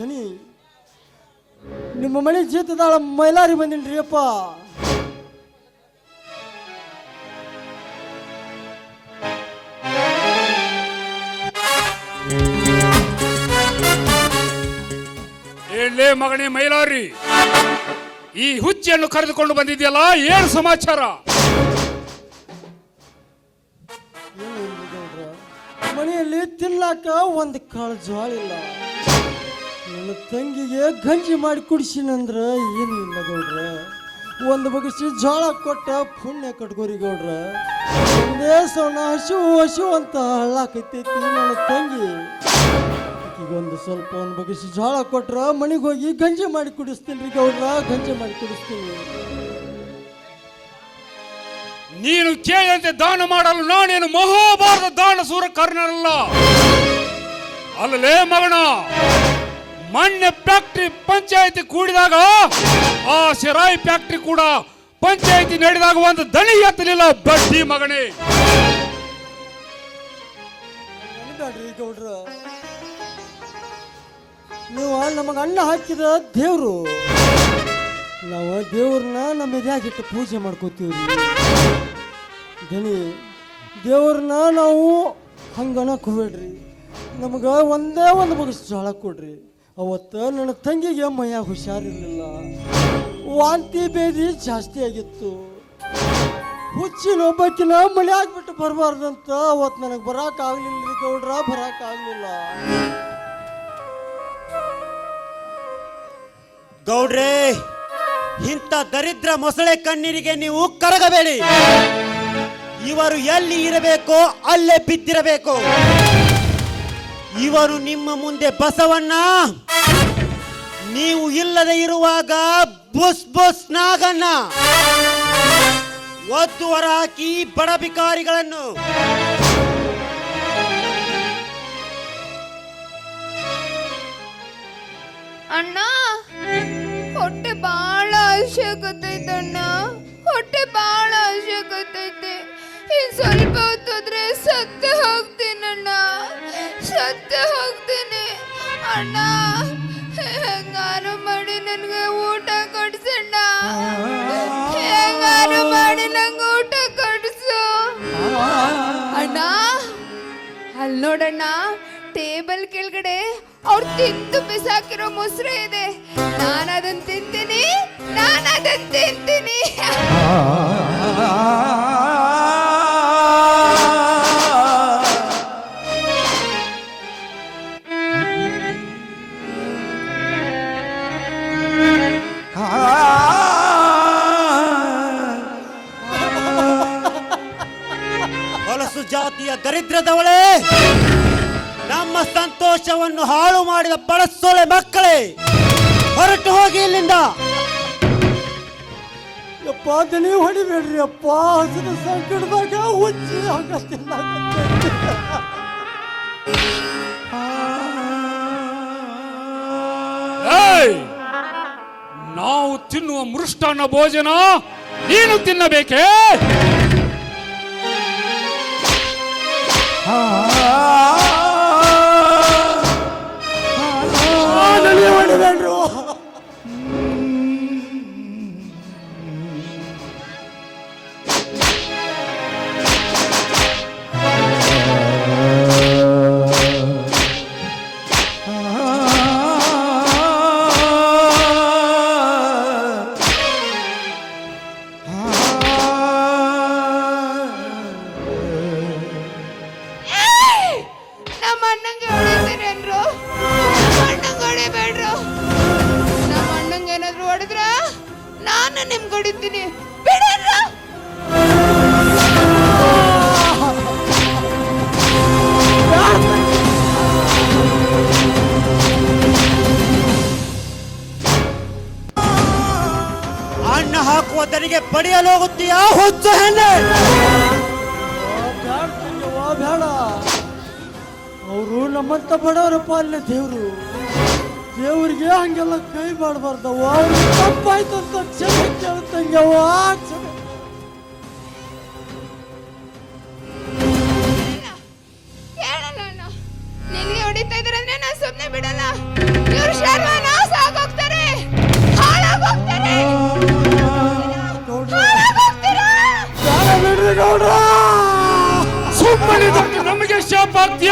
ಧನಿ, ನಿಮ್ಮ ಮನೆ ಜೀತದಾಳ ಮೈಲಾರಿ ಬಂದಿನ್ರಿ ಅಪ್ಪ. ಏನ್ಲೇ ಮಗನೇ ಮೈಲಾರಿ, ಈ ಹುಚ್ಚಿಯನ್ನು ಕರೆದುಕೊಂಡು ಬಂದಿದ್ಯಲ್ಲ, ಏನು ಸಮಾಚಾರ? ಏನು ಇಲ್ಲ ಗೌಡ್ರ, ಮನೆಯಲ್ಲಿ ತಿನ್ಲಾಕ ಒಂದು ಕಾಳು ಜೋಳಿಲ್ಲ. ನನ್ನ ತಂಗಿಗೆ ಗಂಜಿ ಮಾಡಿ ಕುಡಿಸಿನಂದ್ರ ಏನು ಇಲ್ಲ ಗೌಡ್ರ. ಒಂದು ಬಗ್ಗಿಸಿ ಜೋಳ ಕೊಟ್ಟ ಪುಣ್ಯ ಕಟ್ಕೋರಿ ಗೌಡ್ರ. ಒಂದೇ ಸೌನ ಹಸು ಅಂತ ಹಳ್ಳಾಕೈತೈತಿ ನನ್ನ ತಂಗಿ. ಈಗ ಒಂದು ಸ್ವಲ್ಪ ಒಂದು ಬಗ್ಗಿಸಿ ಜೋಳ ಕೊಟ್ರ ಮನೆಗೆ ಹೋಗಿ ಗಂಜಿ ಮಾಡಿ ಕುಡಿಸ್ತೀನಿ ರೀ ಗೌಡ್ರ, ಗಂಜಿ ಮಾಡಿ ಕುಡಿಸ್ತೀನಿ. ನೀನು ಕೇಳಿದಂತೆ ದಾನ ಮಾಡಲು ನಾನೇನು ಮಹಾಭಾರತ ದಾನ ಸೂರ ಕರ್ಣನಲ್ಲ. ಅಲ್ಲಲೇ ಮಗನ, ಮೊನ್ನೆ ಫ್ಯಾಕ್ಟ್ರಿ ಪಂಚಾಯಿತಿ ಕೂಡಿದಾಗ ಆ ಸಿರಾಯಿ ಫ್ಯಾಕ್ಟ್ರಿ ಕೂಡ ಪಂಚಾಯಿತಿ ನಡೆದಾಗ ಒಂದು ದನಿ ಎತ್ತಲಿಲ್ಲ ಬಡ್ಡಿ ಮಗನೇ. ಅನ್ಬೇಡ್ರಿ ಗೌಡ್ರ, ನೀವು ನಮಗೆ ಅನ್ನ ಹಾಕಿದ ದೇವ್ರು. ನಾವು ದೇವ್ರನ್ನ ನಮ್ಮ ಎದ್ಯಾಗಿಟ್ಟು ಪೂಜೆ ಮಾಡ್ಕೋತೀವ್ರಿ. ದನಿ, ದೇವ್ರನ್ನ ನಾವು ಹಂಗನಕ್ಕೆ ಹೋಗ್ಬೇಡ್ರಿ. ನಮಗೆ ಒಂದೇ ಒಂದು ಬಗ್ಗಿಸಿ ಜೋಳ ಕೊಡ್ರಿ. ಅವತ್ತು ನನ್ನ ತಂಗಿಗೆ ಮೈಯಾಗ ಹುಷಾರಿರ್ಲಿಲ್ಲ, ವಾಂತಿ ಬೇದಿ ಜಾಸ್ತಿ ಆಗಿತ್ತು. ಹುಚ್ಚಿನ ಒಬ್ಬಕ್ಕಿನ ಮಳೆ ಆಗ್ಬಿಟ್ಟು ಬರಬಾರ್ದಂತ ಅವತ್ತು ನನಗೆ ಬರೋಕ್ಕಾಗಲಿಲ್ಲ ರೀ ಗೌಡ್ರ, ಬರೋಕ್ಕಾಗಲಿಲ್ಲ. ಗೌಡ್ರೆ, ಇಂಥ ದರಿದ್ರ ಮೊಸಳೆ ಕಣ್ಣೀರಿಗೆ ನೀವು ಕರಗಬೇಡಿ. ಇವರು ಎಲ್ಲಿ ಇರಬೇಕೋ ಅಲ್ಲೇ ಬಿದ್ದಿರಬೇಕು. ಇವರು ನಿಮ್ಮ ಮುಂದೆ ಬಸವಣ್ಣ, ನೀವು ಇಲ್ಲದೆ ಇರುವಾಗ ಬುಸ್ ಬುಸ್ ನಾಗಣ್ಣ. ಒದ್ದು ಹೊರ ಹಾಕಿ ಬಡ ಬಿಕಾರಿಗಳನ್ನು. ಅಣ್ಣ, ಹೊಟ್ಟೆ ಬಾಳ ಹಸಿಯಾಗತೈತೆ ಅಣ್ಣ, ಹೊಟ್ಟೆ ಬಾಳ ಹಸಿಯಾಗತೈತೆ. ಇನ್ ಸ್ವಲ್ಪ ಹೊತ್ತೋದ್ರೆ ಸತ್ತು ಹೋಗ್ತೀನಣ್ಣ, ಸತ್ತು ಹೋಗ್ತೀನಿ ಅಣ್ಣ. ಹೆಂಗಾರು ಮಾಡಿ ನನ್ಗೆ ಊಟ ಕೊಡ್ಸಣ್ಣ, ಹೆಂಗಾರು ಮಾಡಿ ನಂಗೆ ಊಟ ಕೊಡ್ಸು ಅಣ್ಣ. ಅಲ್ಲಿ ನೋಡಣ್ಣ, ಟೇಬಲ್ ಕೆಳಗಡೆ ಅವ್ರು ತಿಂದು ಬಿಸಾಕಿರೋ ಮೊಸರು ಇದೆ. ನಾನು ಅದನ್ನ ತಿಂತೀನಿ, ನಾನು ಅದನ್ನ ತಿಂತೀನಿ. ಹೊಲಸು ಜಾತಿಯ ದರಿದ್ರದವಳೇ, ನಮ್ಮ ಸಂತೋಷವನ್ನು ಹಾಳು ಮಾಡಿದ ಬಳಸೋಳೆ ಮಕ್ಕಳೇ, ಹೊರಟು ಹೋಗಿ ಇಲ್ಲಿಂದ. ಯಪ್ಪ ದನಿ ಹೊಡಿಬೇಡ್ರಿ ಅಪ್ಪ, ಹಸಿದ ಸಂಕಟದಾಗ ಹುಚ್ಚಿ ಆಗತ್ತಿಲ್ಲ. ನಾವು ತಿನ್ನುವ ಮೃಷ್ಟಾನ್ನ ಭೋಜನ ನೀನು ತಿನ್ನಬೇಕೇ? ಹೊಡಿಬೇಡ್ರು. ಹೊಡೆಯಲು ಹೋಗುತ್ತೀಯಾ ಹುಚ್ಚು ಹೆಣ್ಣೆ? ಬ್ಯಾಡ ತಂಗವ್ವ ಬೇಡ. ಅವರು ನಮ್ಮಂತ ಬಡವರ ಪಾಲನೆ ದೇವ್ರು. ದೇವ್ರಿಗೆ ಹಂಗೆಲ್ಲ ಕೈ ಮಾಡಬಾರ್ದವ್ವ. ಅವ್ರಿಗೆ ತಪ್ಪಾಯ್ತು ಅಂತ ಕ್ಷಮೆ ಕೇಳ್ತಂಗವ್ವ, ಕ್ಷಮೆ. ಕೇಳಲ್ಲ ಅಣ್ಣ. ನಿನ್ಗೆ ಹೊಡಿತಾ ಇದಾರೆ ಅಂದ್ರೆ ನಾನು ಸುಮ್ಮನೆ ಬಿಡಲ್ಲ. ಇವ್ರು ಶರ್ಮ ನಾಶ ಆಗೋಗ್ತಾರೆ, ಹಾಳಾಗೋಗ್ತಾರೆ, ಹಾಳಾಗೋಗ್ತೀರಾ? ಬೇಡ ಬಿಡ್ರಿ ಗೌಡ್ರ. ಸುಮ್ಮನಿದ್ದಕ್ಕೆ ನಮಗೆ ಶಾಪಾತ್ಯ.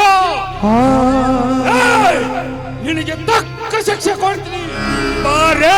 ಏಯ್! ನಿನಗೆ ತಕ್ಕ ಶಿಕ್ಷೆ ಕೊಡ್ತೀನಿ ಬಾರೇ.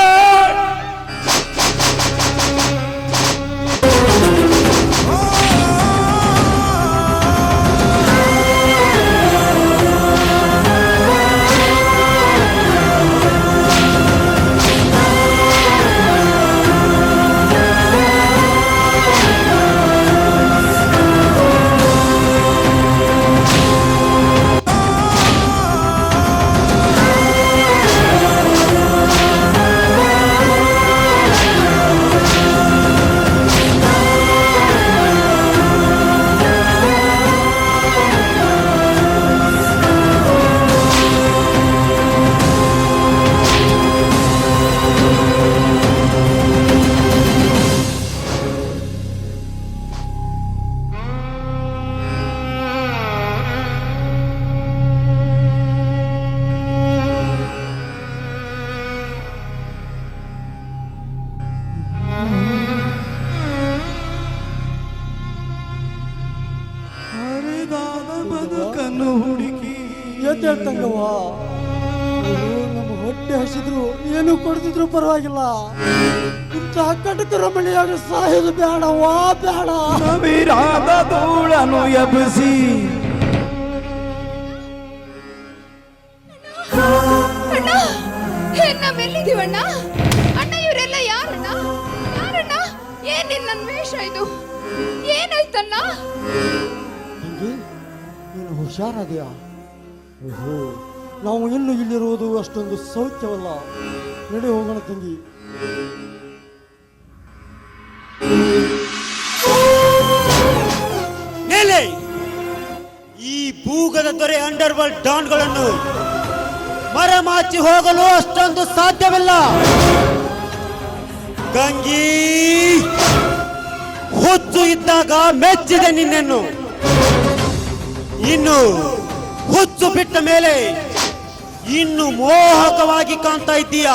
ಎದ್ದೇಳ್ತಂಗವ್ವ. ನಮ್ಮ ಹೊಟ್ಟೆ ಹಸಿದ್ರು ಏನು ಕೊಡ್ತಿದ್ರು ಪರವಾಗಿಲ್ಲ. ಇಂಥ ಕಟಕರ ಮನೆಯಾಗ ಸಾಯೋದು ಬೇಡವ್ವ, ಬೇಡ. ನವಿರಾದ ಧೂಳನು ಎಬ್ಬಿಸಿ ಅಣ್ಣ, ನಾವೆಲ್ಲಿದ್ದೀವಣ್ಣ? ಅಣ್ಣ ಇವರೆಲ್ಲ ಯಾರಣ್ಣ? ಯಾರಣ್ಣ? ಏನ್ ನನ್ನ ವೇಷ ಇದು? ಏನಾಯ್ತಣ್ಣ? ತಂಗಿ, ನೀನು ಹುಷಾರಾದ್ಯಾ? ಓಹೋ, ನಾವು ಇನ್ನು ಇಲ್ಲಿರುವುದು ಅಷ್ಟೊಂದು ಸೌಖ್ಯವಲ್ಲ. ನಡಿ ಹೋಗೋಣ ತಂಗಿ. ಮೇಲೆ ಈ ಭೂಗದ ದೊರೆ ಅಂಡರ್ ವರ್ಲ್ಡ್ ಡಾನ್ಗಳನ್ನು ಮರಮಾಚಿ ಹೋಗಲು ಅಷ್ಟೊಂದು ಸಾಧ್ಯವಿಲ್ಲ. ಗಂಗಿ, ಹುಚ್ಚು ಇದ್ದಾಗ ಮೆಚ್ಚಿದೆ ನಿನ್ನನ್ನು. ಇನ್ನು ಹುಚ್ಚು ಬಿಟ್ಟ ಮೇಲೆ ಇನ್ನು ಮೋಹಕವಾಗಿ ಕಾಣ್ತಾ ಇದ್ದೀಯಾ.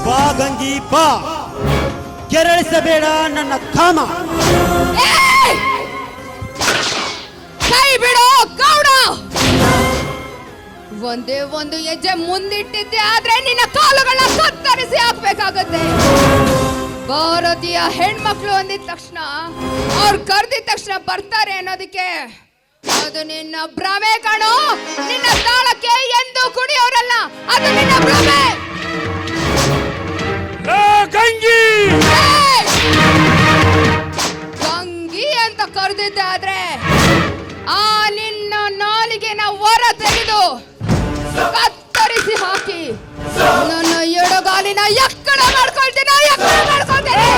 ಬಾ ಗಂಗಿ ಬಾ, ಕೆರಳಿಸಬೇಡ ನನ್ನ ಕಾಮ. ಕೈ ಬಿಡೋ ಗೌಡ. ಒಂದೇ ಒಂದು ಹೆಜ್ಜೆ ಮುಂದಿಟ್ಟಿದ್ದೆ ಆದ್ರೆ ನಿನ್ನ ಕಾಲುಗಳನ್ನ ಕತ್ತರಿಸಿ ಹಾಕ್ಬೇಕಾಗತ್ತೆ. ಭಾರತೀಯ ಹೆಣ್ಮಕ್ಳು ಅಂದಿದ ತಕ್ಷಣ, ಅವ್ರು ಕರೆದಿದ ತಕ್ಷಣ ಬರ್ತಾರೆ ಅನ್ನೋದಕ್ಕೆ ಅದು ನಿನ್ನ ಭ್ರಮೆ ಕಣೋ. ನಿನ್ನ ತಾಳಕ್ಕೆ ಎಂದು ಕುಡಿಯೋರಲ್ಲ, ಅದು ನಿನ್ನ ಭ್ರಮೆ. ಗಂಗಿ ಗಂಗಿ ಅಂತ ಕರೆದಿದ್ದೆ ಆದ್ರೆ ಆ ನಿನ್ನ ನಾಲಿಗೆನ ಹೊರ ತೆಗೆದು ಕತ್ತರಿಸಿ ಹಾಕಿ ನನ್ನ ಎಡಗಾಲಿನ ಎಕ್ಕಡ ಮಾಡ್ಕೊಳ್ತೀನಿ, ಎಕ್ಕಡ ಮಾಡ್ಕೊಳ್ತೀನಿ.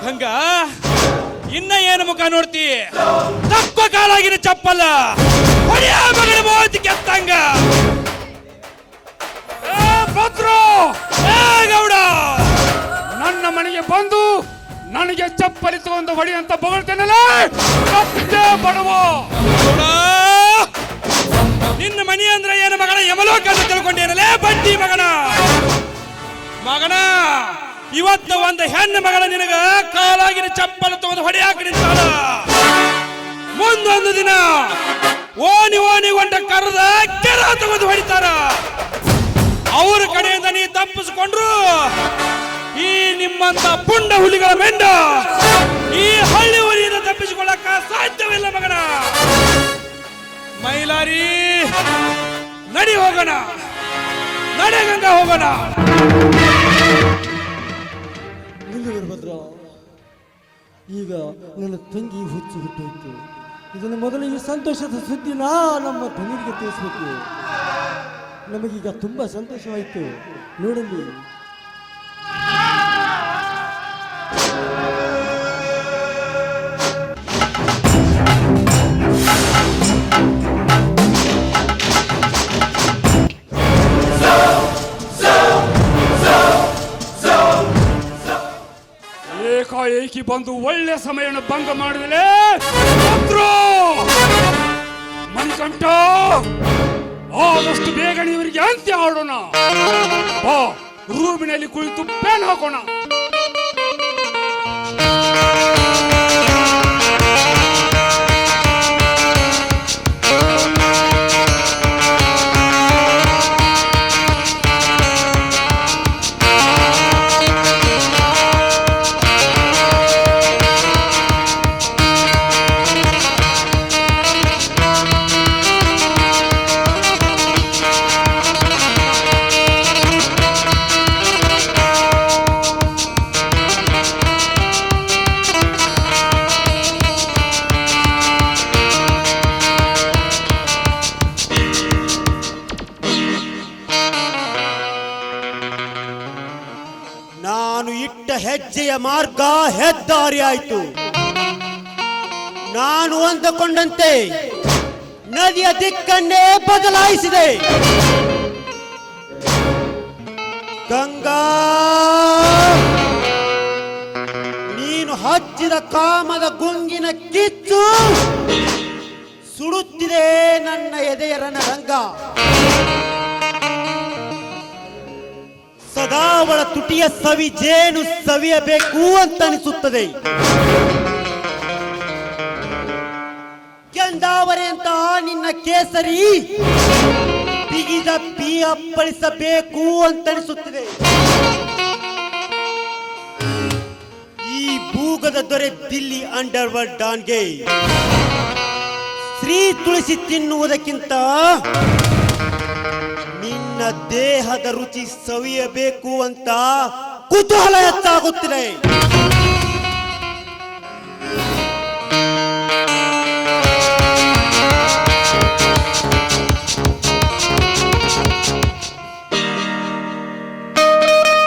ಗಂಗ, ಇನ್ನ ಏನು ಮುಖ ನೋಡ್ತಿ? ತಪ್ಪ ಕಾಲಾಗಿನ ಚಪ್ಪಲ್ಲ ಹೊಡೆಯ ಮಗಳ ಮೋತಿ ಕೆತ್ತಂಗ. ಭದ್ರು, ಗೌಡ, ನನ್ನ ಮನೆಗೆ ಬಂದು ನನಗೆ ಚಪ್ಪಲಿ ತಗೊಂಡು ಹೊಡಿ ಅಂತ ಬಗಳ್ತೇನಲ್ಲ, ಬಡವ. ನಿನ್ನ ಮನೆ ಅಂದ್ರೆ ಏನು ಮಗನ? ಯಮಲೋಕ ಅಂತ ತಿಳ್ಕೊಂಡೇನಲ್ಲೇ ಬಡ್ಡಿ ಮಗನ. ಮಗನ, ಇವತ್ತು ಒಂದು ಹೆಣ್ಣು ಮಗಳ ನಿನಗ ಕಾಲಾಗಿನ ಚಪ್ಪಲು ತಗೊಂಡು ಹೊಡೆಯಾಕ ನಿಂತಾಳ. ಮುಂದೊಂದು ದಿನ ಓಣಿ ಓಣಿಗೊಂಡ ಕರೆದ ಕೆರ ತಗೊಂಡು ಹೊಡಿತಾರ. ಅವ್ರ ಕಡೆಯಿಂದ ನೀ ತಪ್ಪಿಸ್ಕೊಂಡ್ರು ಈ ನಿಮ್ಮಂತ ಪುಂಡ ಹುಲಿಗಳ ಮೆಂಡ ಈ ಹಳ್ಳಿ ಊರಿಯಿಂದ ತಪ್ಪಿಸಿಕೊಳ್ಳಕ ಸಾಧ್ಯವಿಲ್ಲ ಮಗನ. ಮೈಲಾರಿ, ನಡಿ ಹೋಗೋಣ, ನಡೆ ಗಂಗಾ ಹೋಗೋಣ. ಭದ್ರ, ಈಗ ನನ್ನ ತಂಗಿ ಹುಚ್ಚು ಬಿಟ್ಟೋಯ್ತು. ಇದನ್ನು ಮೊದಲು ಈ ಸಂತೋಷದ ಸುದ್ದಿನ ನಮ್ಮ ಧನಿಗೆ ತಿಳಿಸ್ಬೇಕು. ನಮಗೀಗ ತುಂಬ ಸಂತೋಷವಾಯಿತು ನೋಡಲಿ. ಏಕಾಏಕಿ ಬಂದು ಒಳ್ಳೆ ಸಮಯನ ಭಂಗ ಮಾಡಿದಲೇ ಮಣಿಕಂಠ. ಆದಷ್ಟು ಬೇಗನೆ ಇವರಿಗೆ ಅಂತ್ಯ ಆಡೋಣ. ಬಾ, ರೂಮಿನಲ್ಲಿ ಕುಳಿತು ಪೇನ್ ಹಾಕೋಣ. ನಾನು ಇಟ್ಟ ಹೆಜ್ಜೆಯ ಮಾರ್ಗ ಹೆದ್ದಾರಿ ಆಯಿತು. ನಾನು ಅಂದುಕೊಂಡಂತೆ ನದಿಯ ದಿಕ್ಕನ್ನೇ ಬದಲಾಯಿಸಿದೆ. ಗಂಗಾ, ನೀನು ಹಚ್ಚಿದ ಕಾಮದ ಗುಂಗಿನ ಕಿಚ್ಚು ಸುಡುತ್ತಿದೆ ನನ್ನ ಎದೆಯ ರಣರಂಗ. ಸದಾ ಅವಳ ತುಟಿಯ ಸವಿ ಜೇನು ಸವಿಯಬೇಕು ಅಂತ ಅನಿಸುತ್ತದೆ. ಕೆಂದಾವರೆ ಅಂತ ನಿನ್ನ ಕೇಸರಿ ಬಿಗಿದ ಪಿ ಅಪ್ಪಳಿಸಬೇಕು ಅಂತ ಅನಿಸುತ್ತದೆ. ಈ ಭೂಗದ ದೊರೆ ದಿಲ್ಲಿ ಅಂಡರ್ ವರ್ಲ್ಡ್ ಡಾನ್ಗೆ ಶ್ರೀ ತುಳಸಿ ತಿನ್ನುವುದಕ್ಕಿಂತ ನಿನ್ನ ದೇಹದ ರುಚಿ ಸವಿಯಬೇಕು ಅಂತ ಕುತೂಹಲ ಹೆಚ್ಚಾಗುತ್ತಿದೆ.